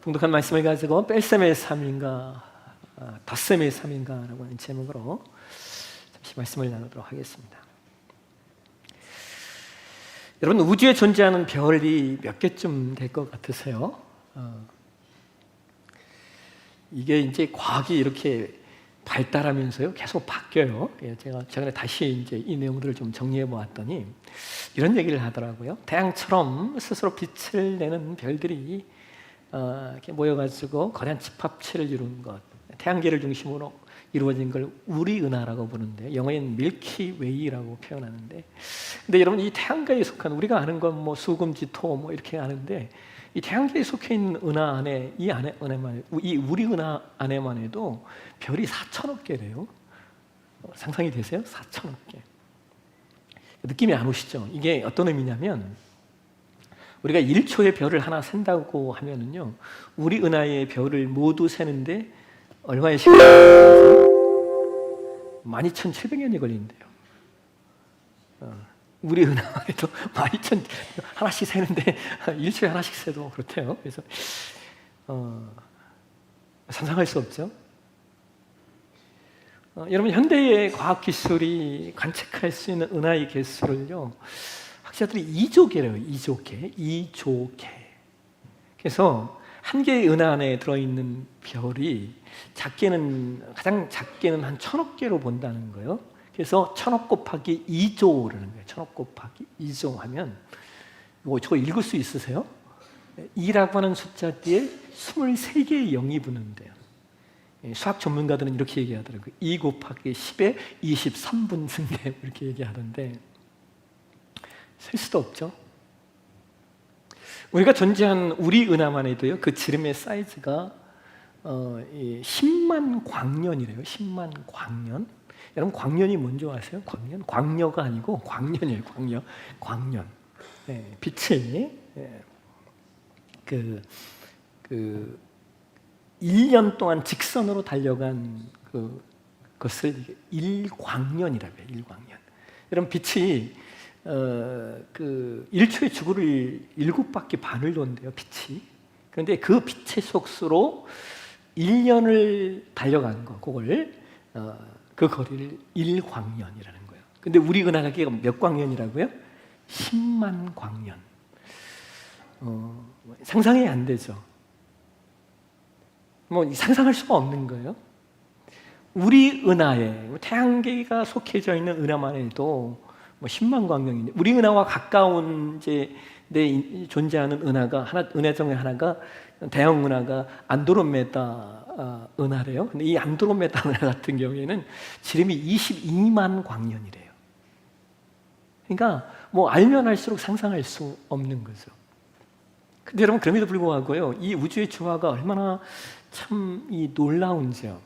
독특한 말씀을 가지고 뺄셈의 삶인가 덧셈의 삶인가 라고 하는 제목으로 잠시 말씀을 나누도록 하겠습니다. 여러분, 우주에 존재하는 별이 몇 개쯤 될 것 같으세요? 이게 이제 과학이 이렇게 발달하면서요 계속 바뀌어요. 제가 최근에 다시 이제 이 내용들을 좀 정리해 보았더니 이런 얘기를 하더라고요. 태양처럼 스스로 빛을 내는 별들이 이렇게 모여가지고 거대한 집합체를 이루는 것, 태양계를 중심으로 이루어진 걸 우리 은하라고 부르는데 영어에는 밀키웨이라고 표현하는데, 근데 여러분, 이 태양계에 속한 우리가 아는 건 뭐 수금지토 뭐 이렇게 아는데, 이 태양계에 속해 있는 은하 안에 이 우리 은하 안에만 해도 별이 4천억 개래요. 상상이 되세요? 4천억 개. 느낌이 안 오시죠? 이게 어떤 의미냐면, 우리가 1초에 별을 하나 센다고 하면은요, 우리 은하의 별을 모두 세는데 얼마의 시간이 걸리세요? 12,700년이 걸린대요. 우리 은하만 해도 12,000 하나씩 세는데 1초에 하나씩 세도 그렇대요. 그래서 상상할 수 없죠. 여러분, 현대의 과학 기술이 관측할 수 있는 은하의 개수를요, 학자들이 2조 개래요. 2조 개. 2조 개. 그래서 한 개의 은하 안에 들어있는 별이 가장 작게는 한 1,000억 개로 본다는 거예요. 그래서 1,000억 곱하기 2조라는 거예요. 1,000억 곱하기 2조 하면, 저거 읽을 수 있으세요? 2라고 하는 숫자 뒤에 23개의 0이 붙는데요. 수학 전문가들은 이렇게 얘기하더라고요. 2 곱하기 10에 23분승계 이렇게 얘기하던데, 셀 수도 없죠. 우리가 존재한 우리 은하만 해도요, 그 지름의 사이즈가 10만 광년이래요. 10만 광년. 여러분, 광년이 뭔지 아세요? 광년? 광녀가 아니고 광년이에요. 광녀. 광년. 빛이 1년 동안 직선으로 달려간 그것을 1광년이라고 해요. 1광년. 여러분, 빛이 1초의 지구를 7바퀴 반을 돈대요. 빛이. 그런데 그 빛의 속수로 1년을 달려간 거, 그걸 그 거리를 1광년이라는 거예요. 근데 우리 은하가 몇 광년이라고요? 10만 광년. 상상이 안 되죠. 상상할 수가 없는 거예요. 우리 은하에, 태양계가 속해져 있는 은하만 해도 10만 광년인데, 우리 은하와 가까운 존재하는 은하 중에 하나가, 대형 은하가 안드로메다 은하래요. 근데 이 안드로메다 은하 같은 경우에는 지름이 22만 광년이래요. 그러니까 알면 알수록 상상할 수 없는 거죠. 근데 여러분, 그럼에도 불구하고요, 이 우주의 주화가 얼마나 참 놀라운지요.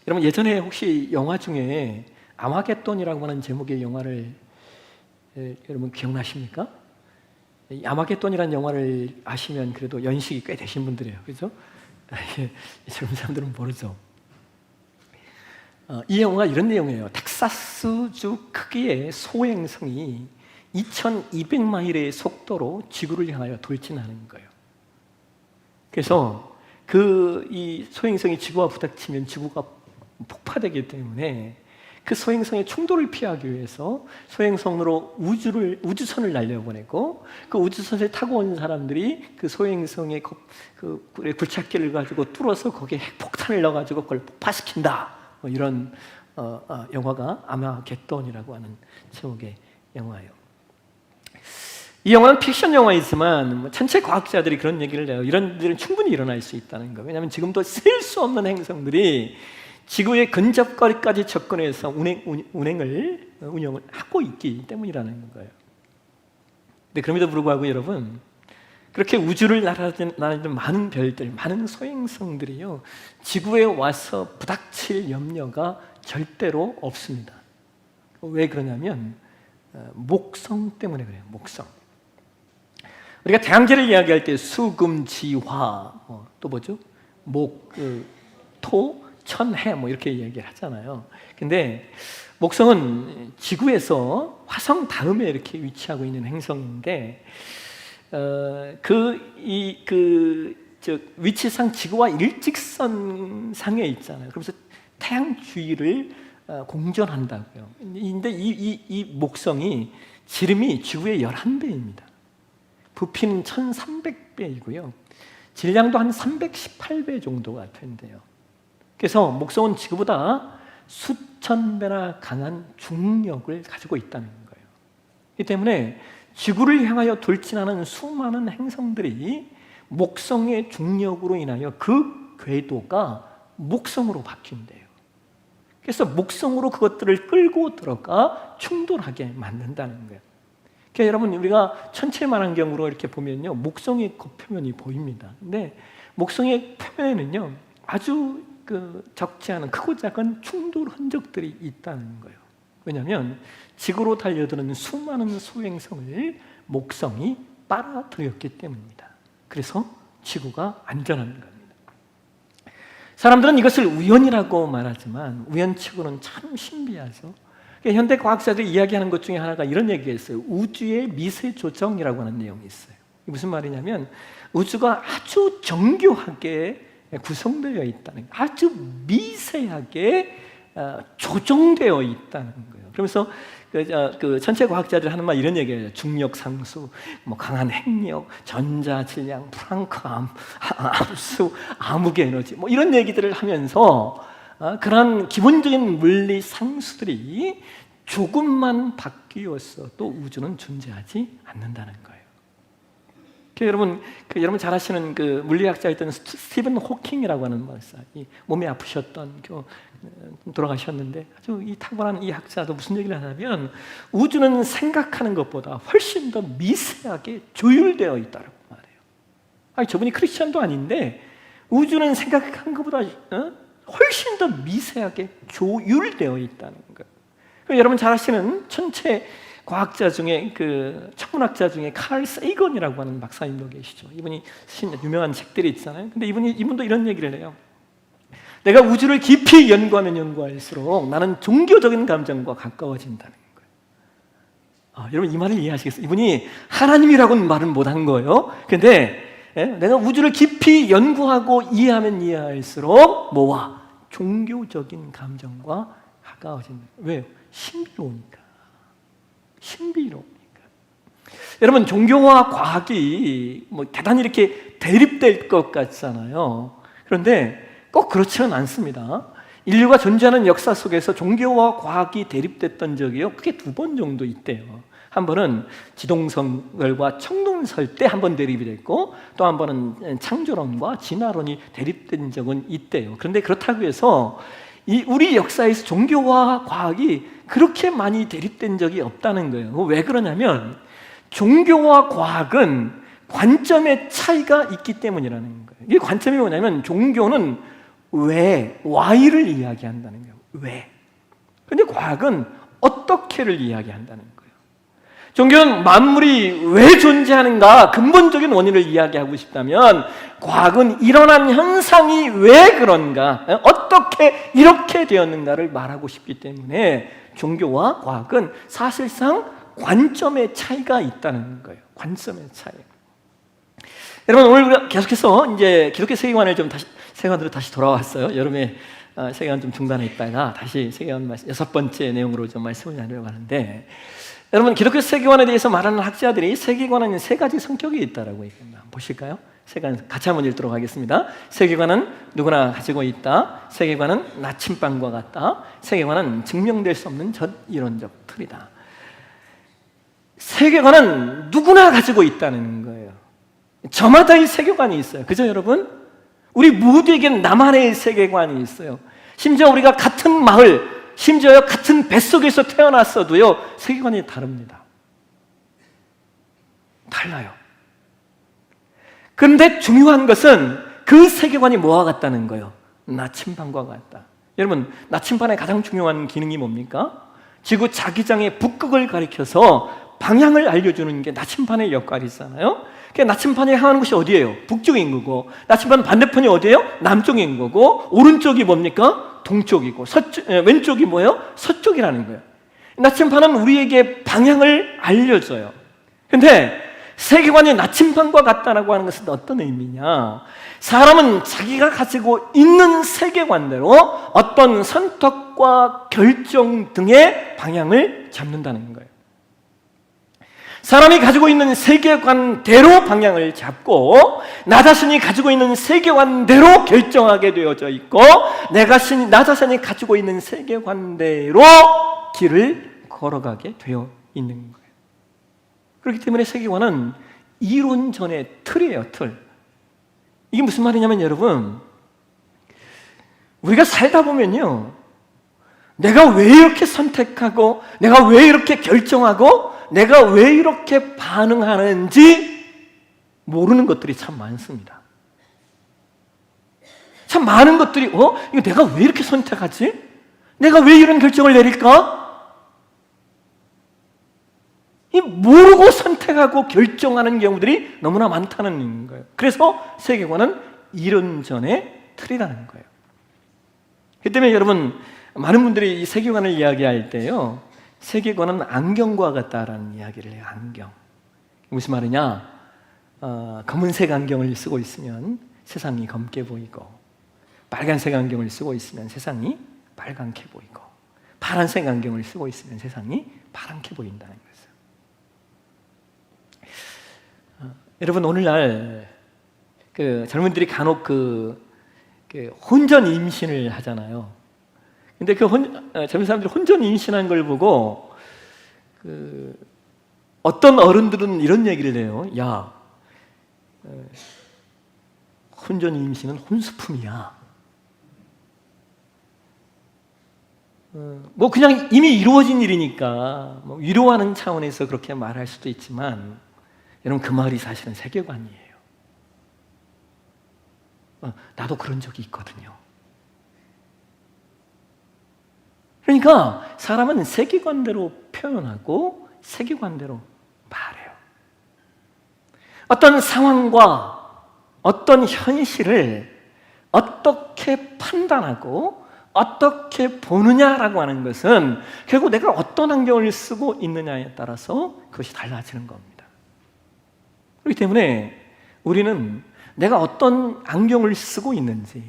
여러분, 예전에 혹시 영화 중에 아마겟돈이라고 하는 제목의 영화를 여러분 기억나십니까? 아마겟돈이라는 영화를 아시면 그래도 연식이 꽤 되신 분들이에요. 그죠? 젊은 사람들은 모르죠. 이 영화가 이런 내용이에요. 텍사스주 크기의 소행성이 2200마일의 속도로 지구를 향하여 돌진하는 거예요. 그래서 이 소행성이 지구와 부닥치면 지구가 폭파되기 때문에 그 소행성의 충돌을 피하기 위해서 소행성으로 우주선을 날려보내고, 그 우주선을 타고 온 사람들이 그 소행성의 굴착기를 가지고 뚫어서 거기에 핵폭탄을 넣어가지고 그걸 폭파시킨다. 이런 영화가 아마겟돈이라고 하는 제목의 영화예요. 이 영화는 픽션 영화이지만 천체 과학자들이 그런 얘기를 해요. 이런 일은 충분히 일어날 수 있다는 거예요. 왜냐하면 지금도 셀 수 없는 행성들이 지구의 근접거리까지 접근해서 운영을 하고 있기 때문이라는 거예요. 근데 그럼에도 불구하고 여러분, 그렇게 우주를 날아다니는 많은 별들, 많은 소행성들이요, 지구에 와서 부닥칠 염려가 절대로 없습니다. 왜 그러냐면 목성 때문에 그래요. 목성. 우리가 태양계를 이야기할 때 수금지화, 또 뭐죠? 토, 천해 이렇게 얘기를 하잖아요. 근데 목성은 지구에서 화성 다음에 이렇게 위치하고 있는 행성인데, 위치상 지구와 일직선상에 있잖아요. 그래서 태양 주위를 공전한다고요. 근데 이 목성이 지름이 지구의 11배입니다. 부피는 1300배이고요. 질량도 한 318배 정도가 된대요. 그래서 목성은 지구보다 수천 배나 강한 중력을 가지고 있다는 거예요. 이 때문에 지구를 향하여 돌진하는 수많은 행성들이 목성의 중력으로 인하여 그 궤도가 목성으로 바뀐대요. 그래서 목성으로 그것들을 끌고 들어가 충돌하게 만든다는 거예요. 그러니까 여러분, 우리가 천체 만환경으로 이렇게 보면요, 목성의 겉표면이 보입니다. 근데 목성의 표면에는요, 아주 적지 않은 크고 작은 충돌 흔적들이 있다는 거예요. 왜냐하면 지구로 달려드는 수많은 소행성을 목성이 빨아들였기 때문입니다. 그래서 지구가 안전한 겁니다. 사람들은 이것을 우연이라고 말하지만 우연치고는 참 신비하죠. 현대 과학자들이 이야기하는 것 중에 하나가 이런 얘기가 있어요. 우주의 미세 조정이라고 하는 내용이 있어요. 이게 무슨 말이냐면 우주가 아주 정교하게 구성되어 있다는 거예요. 아주 미세하게 조정되어 있다는 거예요. 그러면서 천체 과학자들 하는 말 이런 얘기예요. 중력 상수, 강한 핵력, 전자 질량, 프랑크 함수, 암흑의 에너지, 이런 얘기들을 하면서 그런 기본적인 물리 상수들이 조금만 바뀌었어도 우주는 존재하지 않는다는 거예요. 여러분 잘 아시는 물리학자였던 스티븐 호킹이라고 하는 몸이 아프셨던 돌아가셨는데 아주 탁월한 이 학자도 무슨 얘기를 하냐면 우주는 생각하는 것보다 훨씬 더 미세하게 조율되어 있다고 말해요. 저분이 크리스천도 아닌데 우주는 생각한 것보다 훨씬 더 미세하게 조율되어 있다는 거예요. 여러분 잘 아시는 천체 과학자 중에 천문학자 중에 칼 세이건이라고 하는 박사님도 계시죠. 이분이 쓰신 유명한 책들이 있잖아요. 근데 이분도 이런 얘기를 해요. 내가 우주를 깊이 연구하면 연구할수록 나는 종교적인 감정과 가까워진다는 거예요. 여러분 이 말을 이해하시겠어요? 이분이 하나님이라고는 말은 못한 거예요. 근데 내가 우주를 깊이 연구하고 이해하면 이해할수록 뭐와? 종교적인 감정과 가까워진다. 왜요? 신비로우니까. 여러분 종교와 과학이 대단히 이렇게 대립될 것 같잖아요. 그런데 꼭 그렇지는 않습니다. 인류가 존재하는 역사 속에서 종교와 과학이 대립됐던 적이요, 크게 2번 정도 있대요. 한 번은 지동설과 청동설 때 한 번 대립이 됐고, 또 한 번은 창조론과 진화론이 대립된 적은 있대요. 그런데 그렇다고 해서 우리 역사에서 종교와 과학이 그렇게 많이 대립된 적이 없다는 거예요. 왜 그러냐면 종교와 과학은 관점의 차이가 있기 때문이라는 거예요. 이게 관점이 뭐냐면 종교는 Y를 이야기한다는 거예요. 왜? 근데 과학은 어떻게를 이야기한다는 거예요. 종교는 만물이 왜 존재하는가 근본적인 원인을 이야기하고 싶다면 과학은 일어난 현상이 왜 그런가, 어떻게 이렇게 되었는가를 말하고 싶기 때문에 종교와 과학은 사실상 관점의 차이가 있다는 거예요. 관점의 차이. 여러분 오늘 우리가 계속해서 이제 기독교 세계관을 세계관으로 다시 돌아왔어요. 여름에 세계관 좀 중단해 있다가 다시 세계관 6번째 내용으로 좀 말씀을 나누려고 하는데, 여러분 기독교 세계관에 대해서 말하는 학자들이 세계관은 3가지 성격이 있다라고 얘기합니다. 보실까요? 세계관 같이 한번 읽도록 하겠습니다. 세계관은 누구나 가지고 있다. 세계관은 나침반과 같다. 세계관은 증명될 수 없는 전-이론적 틀이다. 세계관은 누구나 가지고 있다는 거예요. 저마다의 세계관이 있어요. 그죠 여러분? 우리 모두에겐 나만의 세계관이 있어요. 심지어 우리가 같은 마을, 심지어 같은 뱃속에서 태어났어도요, 세계관이 다릅니다. 달라요. 그런데 중요한 것은 그 세계관이 뭐와 같다는 거예요? 나침반과 같다. 여러분, 나침반의 가장 중요한 기능이 뭡니까? 지구 자기장의 북극을 가리켜서 방향을 알려주는 게 나침반의 역할이잖아요. 그러니까 나침반이 향하는 곳이 어디예요? 북쪽인 거고, 나침반 반대편이 어디예요? 남쪽인 거고, 오른쪽이 뭡니까? 동쪽이고, 왼쪽이 뭐예요? 서쪽이라는 거예요. 나침반은 우리에게 방향을 알려줘요. 근데 세계관이 나침반과 같다라고 하는 것은 어떤 의미냐? 사람은 자기가 가지고 있는 세계관대로 어떤 선택과 결정 등의 방향을 잡는다는 거예요. 사람이 가지고 있는 세계관대로 방향을 잡고 나 자신이 가지고 있는 세계관대로 결정하게 되어져 있고 나 자신이 가지고 있는 세계관대로 길을 걸어가게 되어 있는 거예요. 그렇기 때문에 세계관은 이론전의 틀이에요, 틀. 이게 무슨 말이냐면 여러분, 우리가 살다 보면요, 내가 왜 이렇게 선택하고 내가 왜 이렇게 결정하고 내가 왜 이렇게 반응하는지 모르는 것들이 참 많습니다. 참 많은 것들이 이거 내가 왜 이렇게 선택하지? 내가 왜 이런 결정을 내릴까? 이 모르고 선택하고 결정하는 경우들이 너무나 많다는 거예요. 그래서 세계관은 이론전의 틀이라는 거예요. 그 때문에 여러분, 많은 분들이 이 세계관을 이야기할 때요, 세계관은 안경과 같다라는 이야기를 해요. 안경. 무슨 말이냐? 검은색 안경을 쓰고 있으면 세상이 검게 보이고, 빨간색 안경을 쓰고 있으면 세상이 빨갛게 보이고, 파란색 안경을 쓰고 있으면 세상이 파랗게 보인다는 거예요. 여러분, 오늘날 젊은이들이 간혹 혼전 임신을 하잖아요. 근데 젊은 사람들이 혼전 임신한 걸 보고 어떤 어른들은 이런 얘기를 해요. 야, 혼전 임신은 혼수품이야. 뭐 그냥 이미 이루어진 일이니까 뭐 위로하는 차원에서 그렇게 말할 수도 있지만, 여러분, 그 말이 사실은 세계관이에요. 나도 그런 적이 있거든요. 그러니까 사람은 세계관대로 표현하고 세계관대로 말해요. 어떤 상황과 어떤 현실을 어떻게 판단하고 어떻게 보느냐라고 하는 것은 결국 내가 어떤 안경을 쓰고 있느냐에 따라서 그것이 달라지는 겁니다. 그렇기 때문에 우리는 내가 어떤 안경을 쓰고 있는지,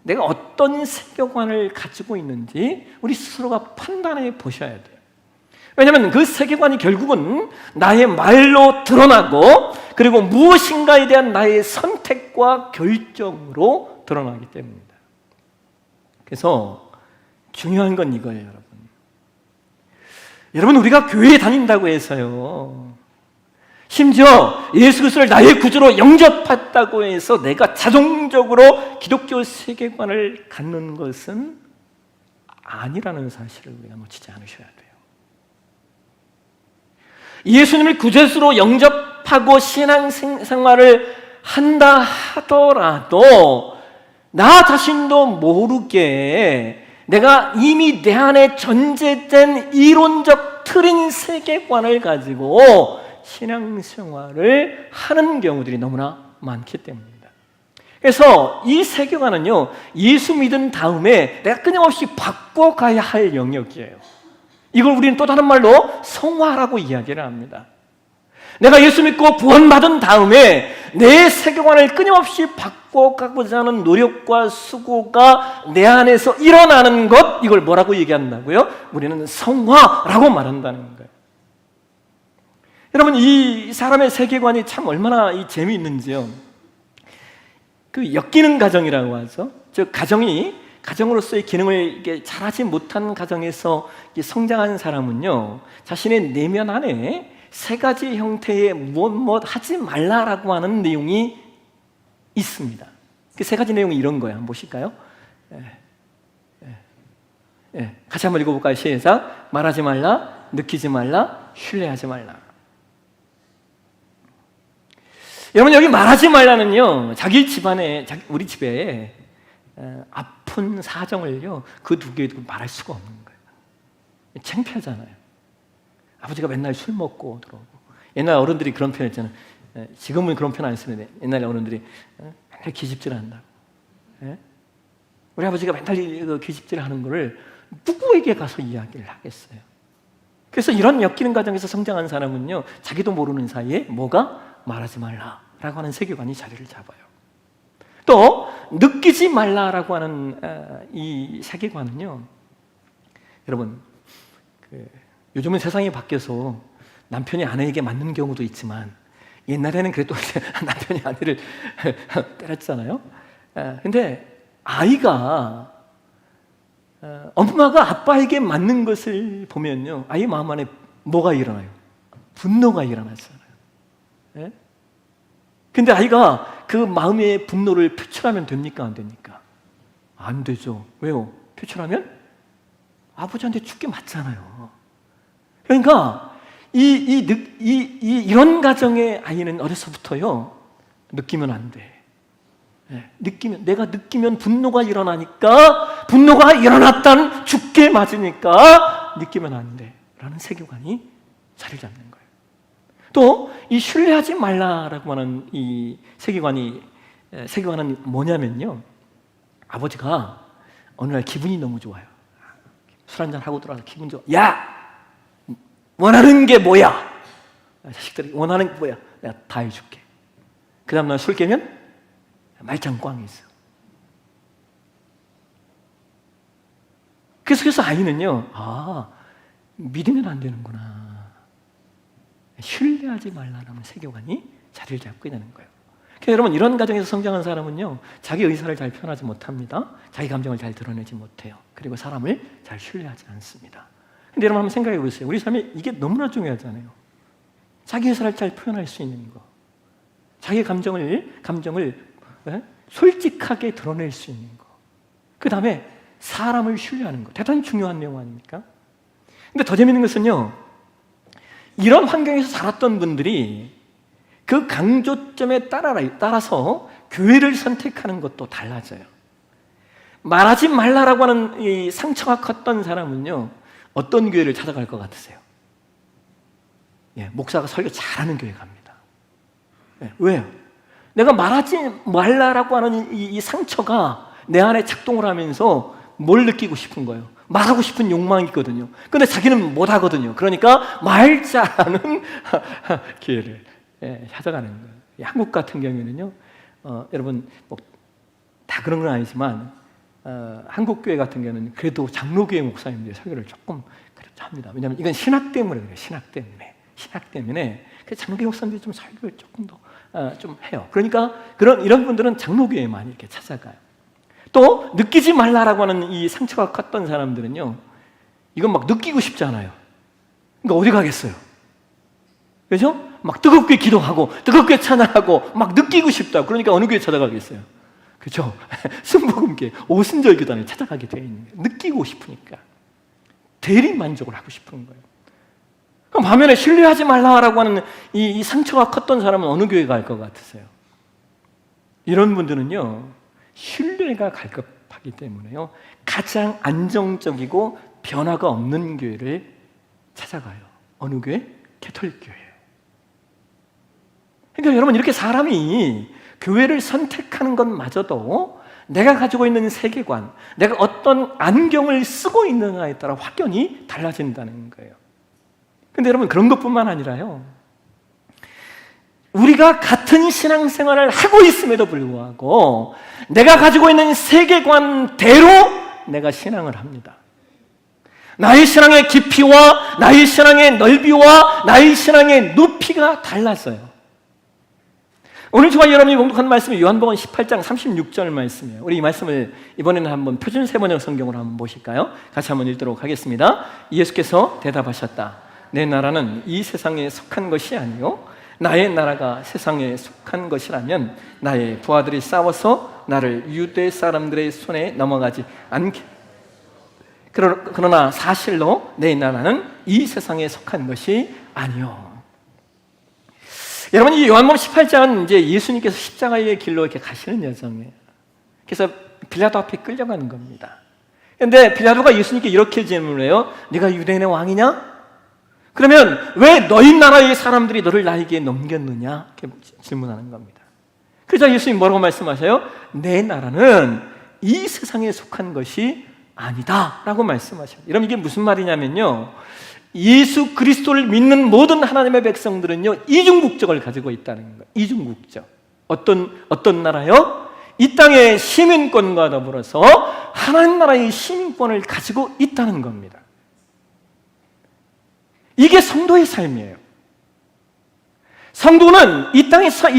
내가 어떤 세계관을 가지고 있는지 우리 스스로가 판단해 보셔야 돼요. 왜냐하면 그 세계관이 결국은 나의 말로 드러나고, 그리고 무엇인가에 대한 나의 선택과 결정으로 드러나기 때문입니다. 그래서 중요한 건 이거예요, 여러분. 여러분, 우리가 교회에 다닌다고 해서요, 심지어 예수 그리스도를 나의 구주로 영접했다고 해서 내가 자동적으로 기독교 세계관을 갖는 것은 아니라는 사실을 우리가 놓치지 않으셔야 돼요. 예수님을 구주로 영접하고 신앙생활을 한다 하더라도 나 자신도 모르게 내가 이미 내 안에 전제된 이론적 틀인 세계관을 가지고 신앙생활을 하는 경우들이 너무나 많기 때문입니다. 그래서 이 세계관은요, 예수 믿은 다음에 내가 끊임없이 바꿔가야 할 영역이에요. 이걸 우리는 또 다른 말로 성화라고 이야기를 합니다. 내가 예수 믿고 구원받은 다음에 내 세계관을 끊임없이 바꿔가고자 하는 노력과 수고가 내 안에서 일어나는 것, 이걸 뭐라고 얘기한다고요? 우리는 성화라고 말한다는 거예요. 여러분, 이 사람의 세계관이 참 얼마나 재미있는지요. 엮이는 가정이라고 하죠. 즉, 가정으로서의 기능을 잘하지 못한 가정에서 성장한 사람은요, 자신의 내면 안에 세 가지 형태의 무엇 하지 말라라고 하는 내용이 있습니다. 그 세 가지 내용이 이런 거예요. 한번 보실까요? 같이 한번 읽어볼까요? 시작. 말하지 말라, 느끼지 말라, 신뢰하지 말라. 여러분, 여기 말하지 말라는요, 자기 집안에, 우리 집에 아픈 사정을요, 그 두 개도 말할 수가 없는 거예요. 창피하잖아요. 아버지가 맨날 술 먹고 들어오고. 옛날 어른들이 그런 표현 했잖아요. 지금은 그런 표현 안 쓰는데 옛날에 어른들이 맨날 기집질 한다고. 우리 아버지가 맨날 기집질 하는 거를 누구에게 가서 이야기를 하겠어요. 그래서 이런 엮이는 과정에서 성장한 사람은요, 자기도 모르는 사이에 뭐가 말하지 말라라고 하는 세계관이 자리를 잡아요. 또 또 느끼지 말라라고 하는 이 세계관은요, 여러분, 요즘은 세상이 바뀌어서 남편이 아내에게 맞는 경우도 있지만 옛날에는 그래도 남편이 아내를 때렸잖아요. 근데 아이가 엄마가 아빠에게 맞는 것을 보면요, 아이 마음 안에 뭐가 일어나요? 분노가 일어나잖아요. 예? 근데 아이가 그 마음의 분노를 표출하면 됩니까? 안 됩니까? 안 되죠. 왜요? 표출하면 아버지한테 죽게 맞잖아요. 그러니까 이런 가정의 아이는 어려서부터요, 느끼면 안 돼. 내가 느끼면 분노가 일어나니까, 분노가 일어났다는 죽게 맞으니까 느끼면 안 돼 라는 세계관이 자리를 잡는 거예요. 또 이 신뢰하지 말라라고 하는 이 세계관은 뭐냐면요, 아버지가 어느 날 기분이 너무 좋아요. 술 한잔 하고 들어와서 기분 좋아. 야! 원하는 게 뭐야? 자식들이 원하는 게 뭐야? 내가 다 해줄게. 그 다음날 술 깨면 말짱 꽝이 있어. 그래서 아이는요, 믿으면 안 되는구나, 신뢰하지 말라는 세계관이 자리를 잡고 있는 거예요. 그러니까 여러분, 이런 가정에서 성장한 사람은요, 자기 의사를 잘 표현하지 못합니다. 자기 감정을 잘 드러내지 못해요. 그리고 사람을 잘 신뢰하지 않습니다. 근데 여러분 한번 생각해 보세요. 우리 삶에 이게 너무나 중요하잖아요. 자기 의사를 잘 표현할 수 있는 거, 자기 감정을 솔직하게 드러낼 수 있는 거, 그 다음에 사람을 신뢰하는 거, 대단히 중요한 내용 아닙니까? 근데 더 재밌는 것은요, 이런 환경에서 살았던 분들이 그 강조점에 따라서 교회를 선택하는 것도 달라져요. 말하지 말라라고 하는 이 상처가 컸던 사람은요, 어떤 교회를 찾아갈 것 같으세요? 목사가 설교 잘하는 교회 갑니다. 왜요? 내가 말하지 말라라고 하는 이 상처가 내 안에 작동을 하면서 뭘 느끼고 싶은 거예요? 말하고 싶은 욕망이 있거든요. 근데 자기는 못 하거든요. 그러니까 말 잘하는 교회를 찾아가는 거예요. 한국 같은 경우에는요, 여러분 다 그런 건 아니지만 한국 교회 같은 경우는 그래도 장로교회 목사님들의 설교를 조금 그렇게 합니다. 왜냐하면 이건 신학 때문에 그래요. 신학 때문에 그래서 장로교회 목사님들이 좀 설교를 조금 더 좀 해요. 그러니까 이런 분들은 장로교회에 많이 이렇게 찾아가요. 또 느끼지 말라라고 하는 이 상처가 컸던 사람들은요, 이건 막 느끼고 싶지 않아요. 그러니까 어디 가겠어요? 그렇죠? 막 뜨겁게 기도하고 뜨겁게 찬양하고 막 느끼고 싶다. 그러니까 어느 교회 찾아가겠어요? 그렇죠? 순복음교회 오순절 교단을 찾아가게 되어 있는 거예요. 느끼고 싶으니까, 대리 만족을 하고 싶은 거예요. 그럼 반면에 신뢰하지 말라라고 하는 이 상처가 컸던 사람은 어느 교회 갈 것 같으세요? 이런 분들은요, 신뢰가 갈급하기 때문에요, 가장 안정적이고 변화가 없는 교회를 찾아가요. 어느 교회? 캐톨릭 교회예요. 그러니까 여러분, 이렇게 사람이 교회를 선택하는 것마저도 내가 가지고 있는 세계관, 내가 어떤 안경을 쓰고 있느냐에 따라 확연히 달라진다는 거예요. 근데 여러분, 그런 것뿐만 아니라요, 우리가 같은 신앙생활을 하고 있음에도 불구하고 내가 가지고 있는 세계관대로 내가 신앙을 합니다. 나의 신앙의 깊이와 나의 신앙의 넓이와 나의 신앙의 높이가 달라져요. 오늘 저와 여러분이 공독한 말씀이 요한복음 18장 36절 말씀이에요. 우리 이 말씀을 이번에는 한번 표준 세번역 성경으로 한번 보실까요? 같이 한번 읽도록 하겠습니다. 예수께서 대답하셨다. 내 나라는 이 세상에 속한 것이 아니요 나의 나라가 세상에 속한 것이라면 나의 부하들이 싸워서 나를 유대 사람들의 손에 넘어가지 않게. 그러나 사실로 내 나라는 이 세상에 속한 것이 아니요. 여러분, 이 요한복음 18장은 이제 예수님께서 십자가의 길로 이렇게 가시는 여정이에요. 그래서 빌라도 앞에 끌려가는 겁니다. 그런데 빌라도가 예수님께 이렇게 질문을 해요. 네가 유대인의 왕이냐? 그러면 왜 너희 나라의 사람들이 너를 나에게 넘겼느냐? 이렇게 질문하는 겁니다. 그래서 예수님 뭐라고 말씀하셔요? 내 나라는 이 세상에 속한 것이 아니다 라고 말씀하셔요. 여러분, 이게 무슨 말이냐면요, 예수 그리스도를 믿는 모든 하나님의 백성들은요, 이중국적을 가지고 있다는 거예요. 이중국적. 어떤 나라요? 이 땅의 시민권과 더불어서 하나님 나라의 시민권을 가지고 있다는 겁니다. 이게 성도의 삶이에요. 성도는 이 땅에서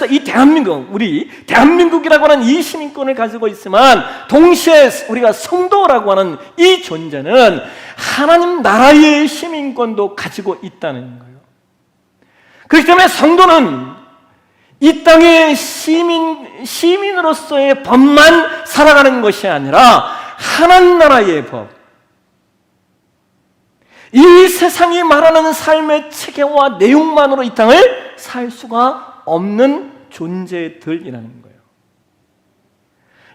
이 대한민국, 우리 대한민국이라고 하는 이 시민권을 가지고 있지만 동시에 우리가 성도라고 하는 이 존재는 하나님 나라의 시민권도 가지고 있다는 거예요. 그렇기 때문에 성도는 이 땅의 시민으로서의 법만 살아가는 것이 아니라 하나님 나라의 법, 이 세상이 말하는 삶의 체계와 내용만으로 이 땅을 살 수가 없는 존재들이라는 거예요.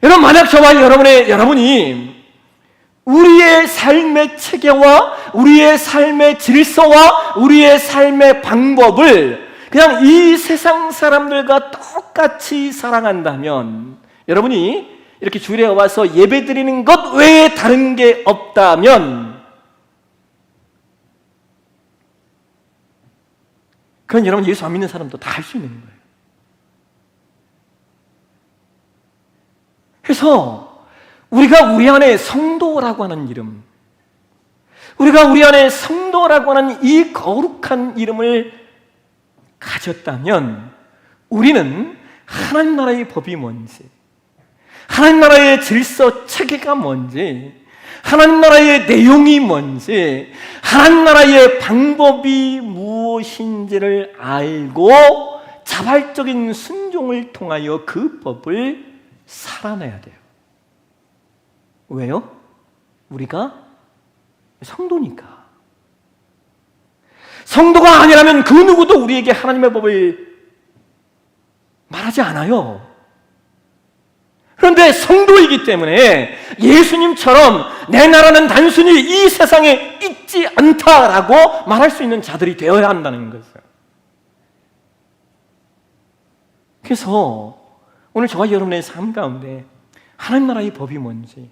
여러분, 만약 저와 여러분이 우리의 삶의 체계와 우리의 삶의 질서와 우리의 삶의 방법을 그냥 이 세상 사람들과 똑같이 살아간다면, 여러분이 이렇게 주일에 와서 예배 드리는 것 외에 다른 게 없다면, 그건 여러분 예수 안 믿는 사람도 다 할 수 있는 거예요. 그래서 우리가 우리 안에 성도라고 하는 이름, 우리가 우리 안에 성도라고 하는 이 거룩한 이름을 가졌다면 우리는 하나님 나라의 법이 뭔지, 하나님 나라의 질서 체계가 뭔지, 하나님 나라의 내용이 뭔지, 하나님 나라의 방법이 무엇인지를 알고 자발적인 순종을 통하여 그 법을 살아내야 돼요. 왜요? 우리가 성도니까. 성도가 아니라면 그 누구도 우리에게 하나님의 법을 말하지 않아요. 그런데 성도이기 때문에 예수님처럼 내 나라는 단순히 이 세상에 있지 않다라고 말할 수 있는 자들이 되어야 한다는 거죠. 그래서 오늘 저와 여러분의 삶 가운데 하나님 나라의 법이 뭔지,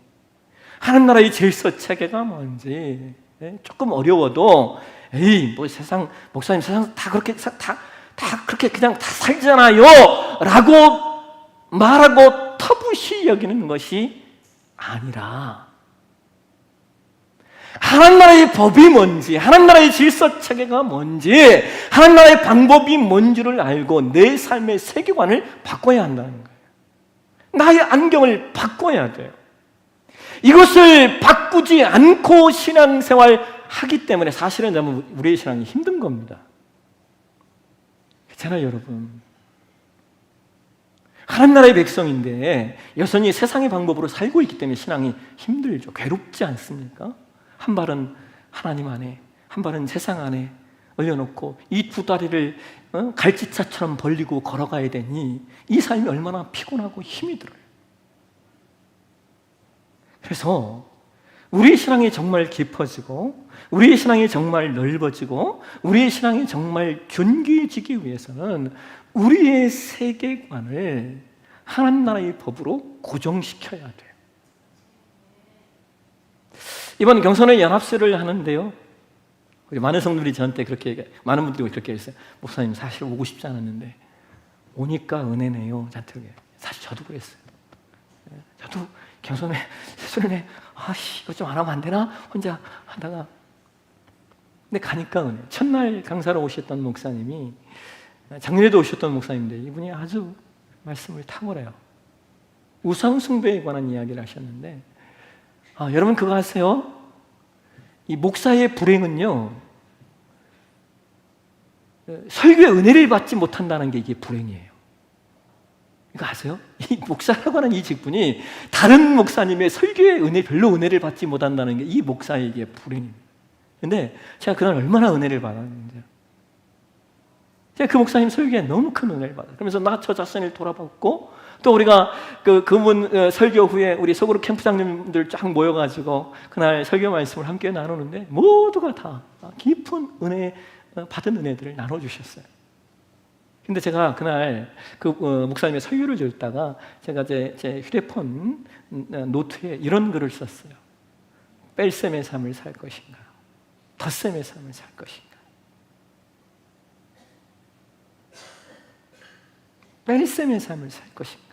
하나님 나라의 질서 체계가 뭔지, 조금 어려워도 에이, 뭐 세상, 목사님 세상 다 그렇게 그냥 다 살잖아요 라고 말하고 터부시 여기는 것이 아니라 하나님 나라의 법이 뭔지, 하나님 나라의 질서 체계가 뭔지, 하나님 나라의 방법이 뭔지를 알고 내 삶의 세계관을 바꿔야 한다는 거예요. 나의 안경을 바꿔야 돼요. 이것을 바꾸지 않고 신앙생활 하기 때문에 사실은 우리의 신앙이 힘든 겁니다. 그렇잖아요, 여러분. 하나님 나라의 백성인데 여전히 세상의 방법으로 살고 있기 때문에 신앙이 힘들죠. 괴롭지 않습니까? 한 발은 하나님 안에, 한 발은 세상 안에 올려놓고 이 두 다리를 갈지차처럼 벌리고 걸어가야 되니 이 삶이 얼마나 피곤하고 힘이 들어요. 그래서 우리의 신앙이 정말 깊어지고 우리의 신앙이 정말 넓어지고 우리의 신앙이 정말 견고해지기 위해서는 우리의 세계관을 하나님 나라의 법으로 고정시켜야 돼요. 이번 경선의 연합세를 하는데요, 많은 성도들이 저한테 많은 분들이 그렇게 했어요. 목사님, 사실 오고 싶지 않았는데 오니까 은혜네요. 저한테. 사실 저도 그랬어요. 저도 경선에 수련회 이거 좀 안 하면 안 되나? 혼자 하다가 근데 가니까 은혜. 첫날 강사로 오셨던 목사님이 작년에도 오셨던 목사님인데 이분이 아주 말씀을 탁월해요. 우상 숭배에 관한 이야기를 하셨는데 여러분 그거 아세요? 이 목사의 불행은요, 설교의 은혜를 받지 못한다는 게 이게 불행이에요. 이거 아세요? 이 목사라고 하는 이 직분이 다른 목사님의 설교의 별로 은혜를 받지 못한다는 게 이 목사에게 불행입니다. 근데 제가 그날 얼마나 은혜를 받았는지요. 제가 그 목사님 설교에 너무 큰 은혜를 받아요. 그러면서 저 자신을 돌아봤고, 또 우리가 그분 설교 후에 우리 서구로 캠프장님들 쫙 모여가지고 그날 설교 말씀을 함께 나누는데 모두가 다 깊은 은혜, 받은 은혜들을 나눠주셨어요. 근데 제가 그날 그 목사님의 설교를 듣다가 제가 제 휴대폰 노트에 이런 글을 썼어요. 뺄셈의 삶을 살 것인가, 덧셈의 삶을 살 것인가. 뺄셈의 삶을 살 것인가.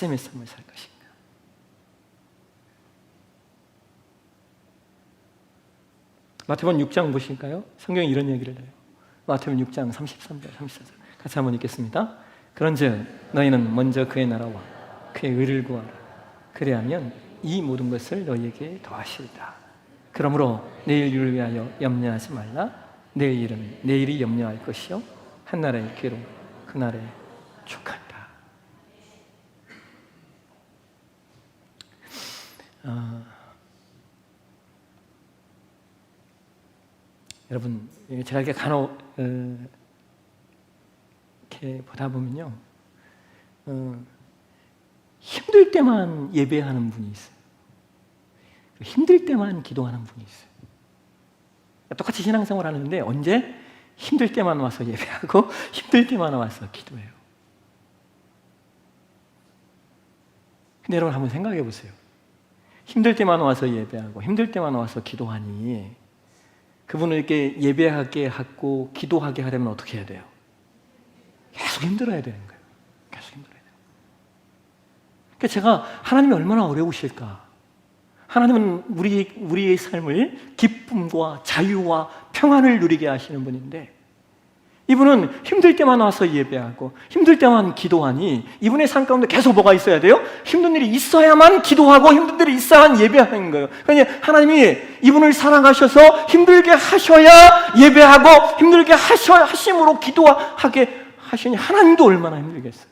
뺄셈의 삶을 살 것인가? 마태복음 6장 보실까요? 성경에 이런 얘기를 해요. 마태복음 6장 33절, 34절 같이 한번 읽겠습니다. 그런즉 너희는 먼저 그의 나라와 그의 의를 구하라. 그리하면 이 모든 것을 너희에게 더하시리라. 그러므로 내일 일을 위하여 염려하지 말라. 내일 일은 내일이 염려할 것이요 한날의 괴로움 그날에 족한다. 여러분, 제가 이렇게 간혹 이렇게 보다 보면요, 힘들 때만 예배하는 분이 있어요. 힘들 때만 기도하는 분이 있어요. 똑같이 신앙생활 하는데 언제? 힘들 때만 와서 예배하고 힘들 때만 와서 기도해요. 근데 여러분 한번 생각해 보세요. 힘들 때만 와서 예배하고 힘들 때만 와서 기도하니 그분을 이렇게 예배하게 하고 기도하게 하려면 어떻게 해야 돼요? 계속 힘들어야 되는 거예요. 계속 힘들어야 돼요. 그러니까 제가 하나님이 얼마나 어려우실까? 하나님은 우리의 삶을 기쁨과 자유와 평안을 누리게 하시는 분인데 이분은 힘들 때만 와서 예배하고 힘들 때만 기도하니 이분의 삶 가운데 계속 뭐가 있어야 돼요? 힘든 일이 있어야만 기도하고 힘든 일이 있어야만 예배하는 거예요. 그러니까 하나님이 이분을 사랑하셔서 힘들게 하셔야 예배하고 힘들게 하심으로 기도하게 하시니 하나님도 얼마나 힘들겠어요.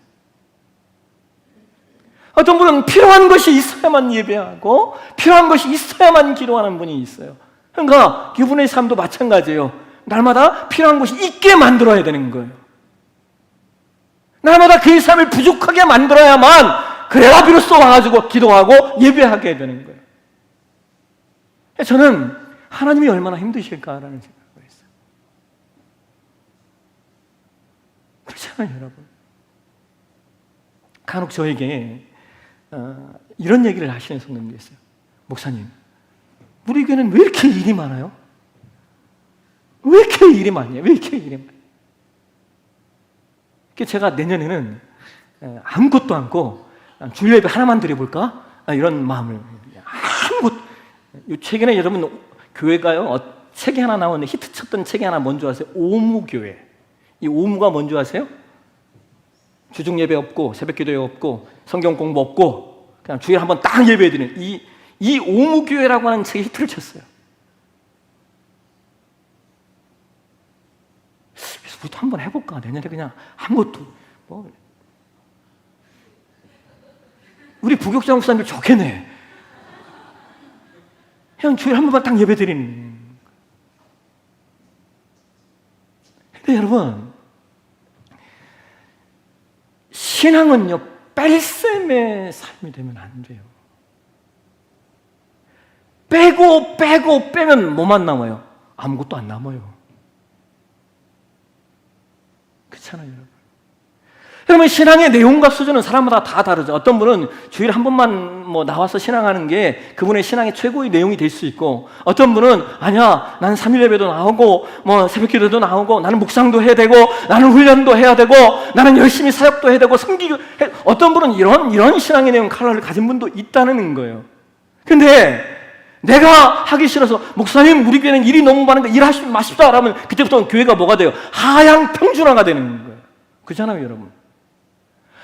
어떤 분은 필요한 것이 있어야만 예배하고 필요한 것이 있어야만 기도하는 분이 있어요. 그러니까 그분의 삶도 마찬가지예요. 날마다 필요한 것이 있게 만들어야 되는 거예요. 날마다 그의 삶을 부족하게 만들어야만 그래야 비로소 와가지고 기도하고 예배하게 되는 거예요. 저는 하나님이 얼마나 힘드실까라는 생각을 했어요. 그렇잖아요, 여러분. 간혹 저에게 이런 얘기를 하시는 성도님도 있어요. 목사님, 우리 교회는 왜 이렇게 일이 많아요? 왜 이렇게 일이 많냐? 왜 이렇게 일이 많냐? 제가 내년에는 아무것도 않고 주일 예배 하나만 드려볼까? 이런 마음을 최근에 여러분 교회가요 책이 하나 나오는데 히트 쳤던 책이 하나 뭔지 아세요? 오무교회. 이 오무가 뭔지 아세요? 주중 예배 없고 새벽 기도 없고 성경 공부 없고 그냥 주일에 한번 딱 예배 드리는 이 오무교회라고 하는 책이 히트를 쳤어요. 그래서 우리도 한번 해볼까? 내년에 그냥 아무것도 우리 부교육장 목사님들 좋겠네. 그냥 주일에 한 번만 딱 예배 드리는. 근데 여러분 신앙은요 뺄셈의 삶이 되면 안 돼요. 빼면 뭐만 남아요? 아무것도 안 남아요. 그렇잖아요, 여러분. 그러면 신앙의 내용과 수준은 사람마다 다 다르죠. 어떤 분은 주일에 한 번만 나와서 신앙하는 게 그분의 신앙의 최고의 내용이 될 수 있고, 어떤 분은 아니야, 나는 3일 예배도 나오고 새벽 기도도 나오고 나는 묵상도 해야 되고 나는 훈련도 해야 되고 나는 열심히 사역도 해야 되고 섬기고 어떤 분은 이런 신앙의 내용 컬러를 가진 분도 있다는 거예요. 근데 내가 하기 싫어서 목사님 우리 교회는 일이 너무 많은데 일하지 마십시오 라면 그때부터는 교회가 뭐가 돼요? 하향 평준화가 되는 거예요. 그렇잖아요, 여러분.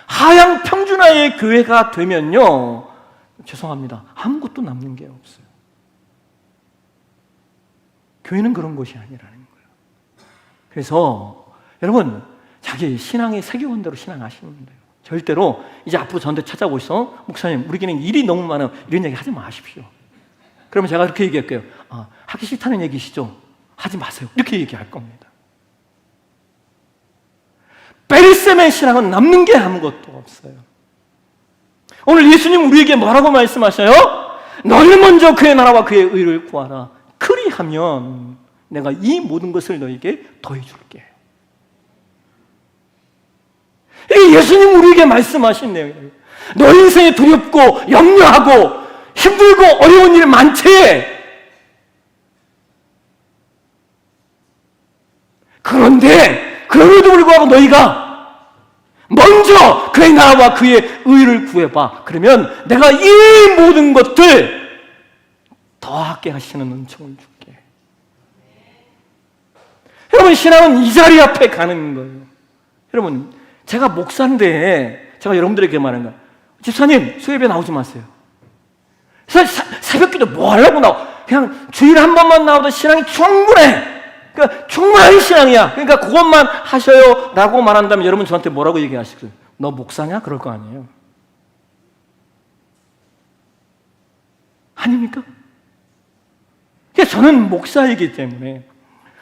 하향 평준화의 교회가 되면요 죄송합니다, 아무것도 남는 게 없어요. 교회는 그런 것이 아니라는 거예요. 그래서 여러분 자기 신앙의 세계관대로 신앙하시면 돼요. 절대로 이제 앞으로 저한테 찾아오셔서 목사님 우리 교회는 일이 너무 많아요 이런 얘기 하지 마십시오. 그러면 제가 그렇게 얘기할게요. 하기 싫다는 얘기시죠? 하지 마세요. 이렇게 얘기할 겁니다. 뺄셈의 신앙은 남는 게 아무것도 없어요. 오늘 예수님 우리에게 뭐라고 말씀하셔요? 너희 먼저 그의 나라와 그의 의를 구하라. 그리하면 내가 이 모든 것을 너에게 더해줄게. 이게 예수님 우리에게 말씀하신 내용이에요. 너 인생에 두렵고 염려하고 힘들고 어려운 일 많지? 그런데 그럼에도 불구하고 너희가 먼저 그의 나라와 그의 의를 구해봐. 그러면 내가 이 모든 것들 더하게 하시는 은총을 줄게. 여러분, 신앙은 이 자리 앞에 가는 거예요. 여러분, 제가 목사인데 제가 여러분들에게 말하는 거예요. 집사님, 수요예배 나오지 마세요. 새벽기도 뭐 하려고 나와? 그냥 주일에 한 번만 나와도 신앙이 충분해. 그러니까 충분한 신앙이야. 그러니까 그것만 하셔요 라고 말한다면 여러분 저한테 뭐라고 얘기하시겠어요? 너 목사냐? 그럴 거 아니에요. 아닙니까? 저는 목사이기 때문에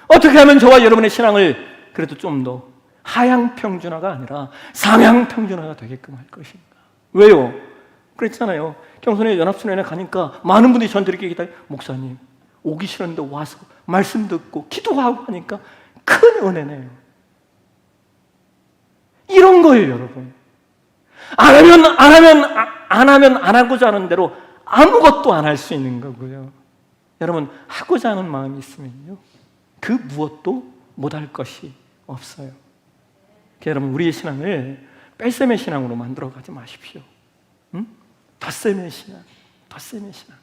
어떻게 하면 저와 여러분의 신앙을 그래도 좀 더 하향평준화가 아니라 상향평준화가 되게끔 할 것인가? 왜요? 그랬잖아요. 경선회 연합순회에 가니까 많은 분들이 저한테 이렇게 얘기해요. 목사님, 오기 싫었는데 와서 말씀 듣고 기도하고 하니까 큰 은혜네요. 이런 거예요, 여러분. 안 하면 안 하고자 하는 대로 아무것도 안 할 수 있는 거고요. 여러분, 하고자 하는 마음이 있으면요, 그 무엇도 못할 것이 없어요. 여러분, 우리의 신앙을 뺄셈의 신앙으로 만들어 가지 마십시오. 덧셈의 신앙, 덧셈의 신앙.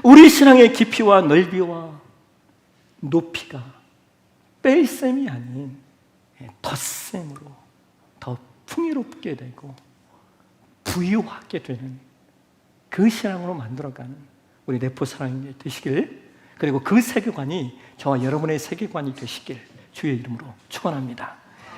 우리 신앙의 깊이와 넓이와 높이가 뺄셈이 아닌 덧셈으로 더 풍요롭게 되고 부유하게 되는 그 신앙으로 만들어가는 우리 내포 사랑이 되시길, 그리고 그 세계관이 저와 여러분의 세계관이 되시길 주의 이름으로 축원합니다.